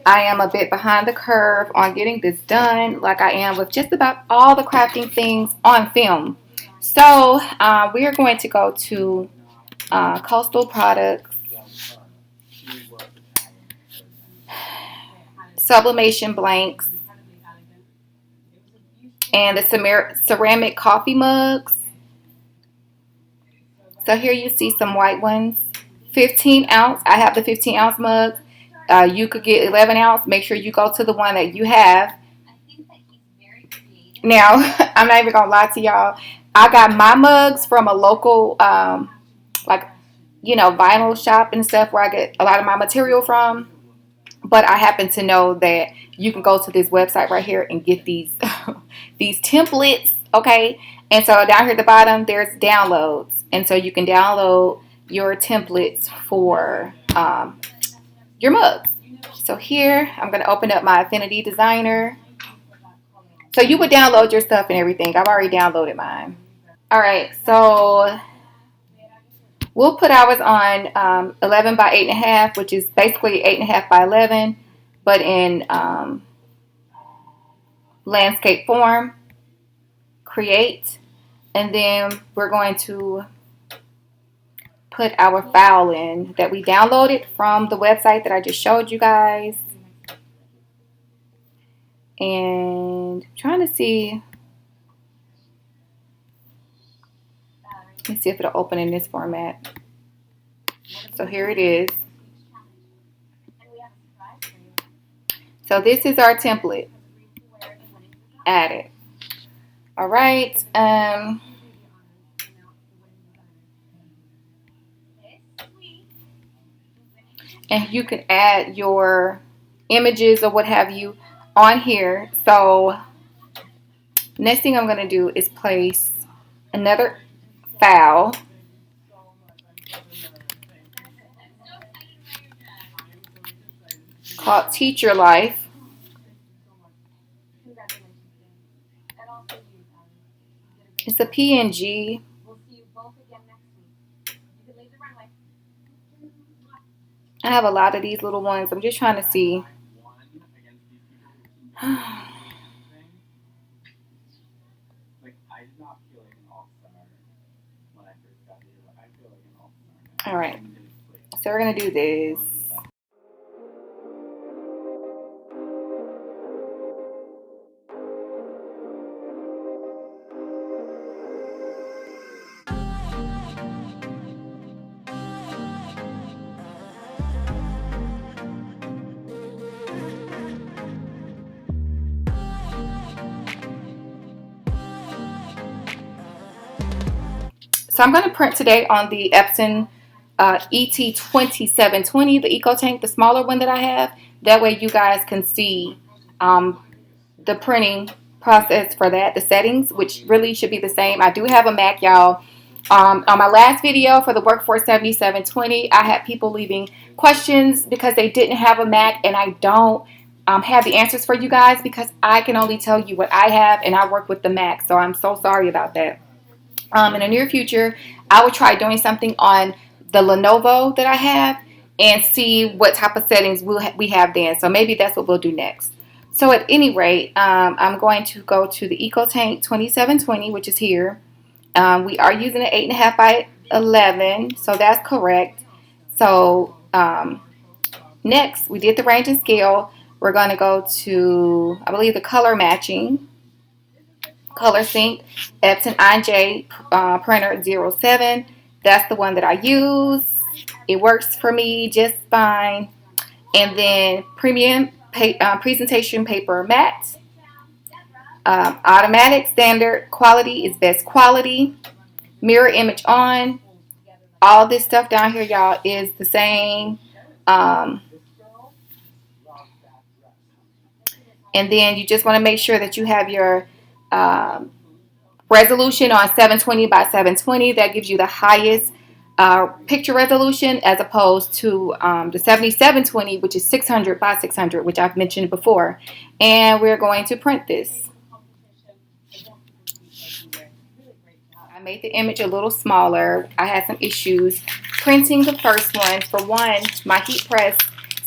I am a bit behind the curve on getting this done, like I am with just about all the crafting things on film. So we are going to go to Coastal Products, Sublimation Blanks, and the ceramic coffee mugs. So here you see some white ones. 15 ounce. I have the 15 ounce mugs. You could get 11 ounce. Make sure you go to the one that you have. Now, I'm not even going to lie to y'all. I got my mugs from a local, like, vinyl shop and stuff where I get a lot of my material from. But I happen to know that you can go to this website right here and get these these templates, okay? And so down here at the bottom, there's downloads. And so you can download your templates for your mugs. So here, I'm going to open up my Affinity Designer. So you would download your stuff and everything. I've already downloaded mine. All right, so we'll put ours on 11 by 8.5, which is basically 8.5 by 11, but in landscape form. Create, and then we're going to put our file in that we downloaded from the website that I just showed you guys. And I'm trying to see. Let me see if it'll open in this format. So here it is. So this is our template. Add it. All right. And you can add your images or what have you on here. So next thing I'm going to do is place another file. Called Teacher Life. It's a PNG. I have a lot of these little ones. I'm just trying to see. All right. So we're going to do this. So I'm going to print today on the Epson ET2720, the Eco Tank, the smaller one that I have. That way you guys can see the printing process for that, the settings, which really should be the same. I do have a Mac, y'all. On my last video for the Workforce 7720, I had people leaving questions because they didn't have a Mac, and I don't have the answers for you guys because I can only tell you what I have, and I work with the Mac, so I'm so sorry about that. In the near future, I will try doing something on the Lenovo that I have and see what type of settings we have then. So maybe that's what we'll do next. So at any rate, I'm going to go to the EcoTank 2720, which is here. We are using an 8.5 by 11, so that's correct. So next, we did the range and scale. We're going to go to, I believe, the color matching. Color Sync Epson IJ printer 07. That's the one that I use. It works for me just fine. And then Premium Presentation Paper Matte. Automatic Standard Quality is best quality. Mirror image on. All this stuff down here, y'all, is the same. And then you just want to make sure that you have your resolution on 720 by 720. That gives you the highest picture resolution as opposed to the 7720, which is 600 by 600, which I've mentioned before. And we're going to print this. I made the image a little smaller. I had some issues printing the first one. For one, my heat press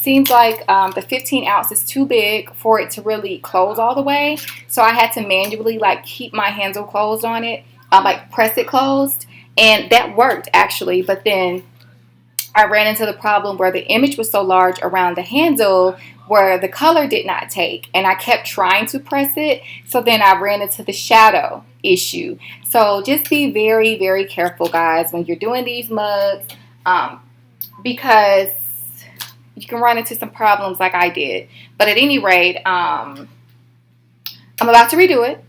seems like the 15 ounce is too big for it to really close all the way. So I had to manually like keep my handle closed on it, like press it closed. And that worked actually, but then I ran into the problem where the image was so large around the handle where the color did not take, and I kept trying to press it, so then I ran into the shadow issue. So just be very, very careful, guys, when you're doing these mugs, because you can run into some problems like I did. But at any rate, I'm about to redo it.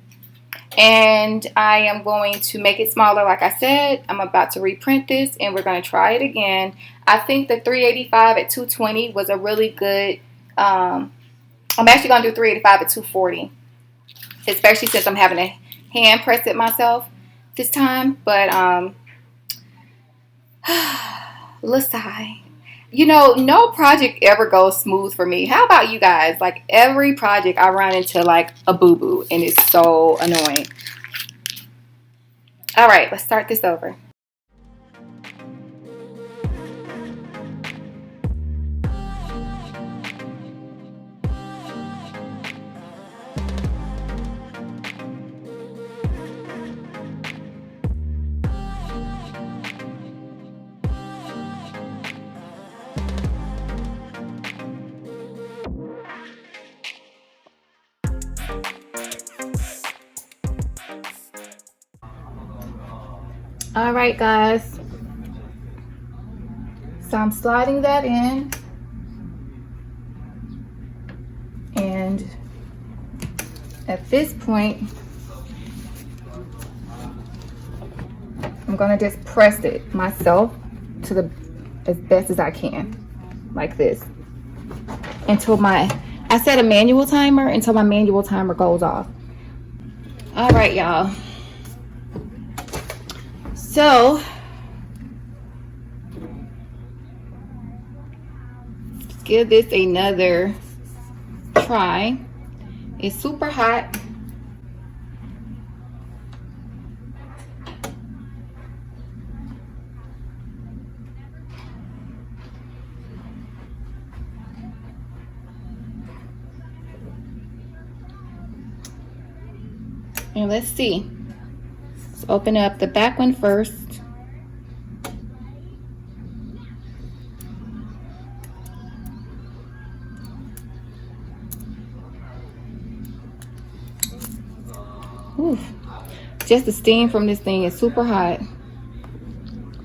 And I am going to make it smaller, like I said. I'm about to reprint this, and we're going to try it again. I think the 385 at 220 was a really good, I'm actually going to do 385 at 240, especially since I'm having to hand press it myself this time. But let's sigh. You know, no project ever goes smooth for me. How about you guys? Like, every project I run into like a boo-boo, and it's so annoying. All right, let's start this over. All right, guys, so I'm sliding that in, and at this point I'm gonna just press it myself to as best as I can, like this, until I set a manual timer until my manual timer goes off. All right, y'all. So let's give this another try. It's super hot. And let's see. Let's open up the back one first. Ooh, just the steam from this thing is super hot.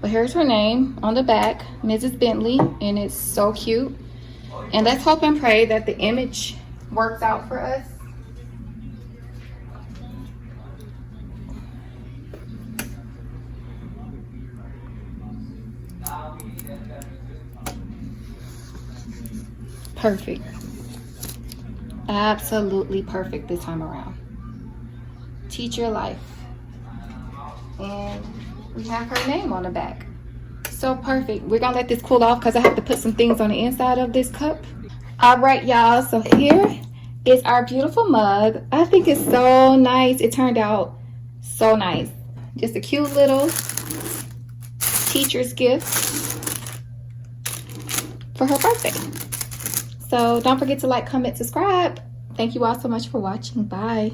But here's her name on the back, Mrs. Bentley, and it's so cute. And let's hope and pray that the image works out for us. Perfect. Absolutely perfect this time around. Teach your life. And we have her name on the back. So perfect. We're gonna let this cool off because I have to put some things on the inside of this cup. All right, y'all, so here is our beautiful mug. I think it's so nice. It turned out so nice. Just a cute little teacher's gift for her birthday. So don't forget to like, comment, subscribe. Thank you all so much for watching. Bye.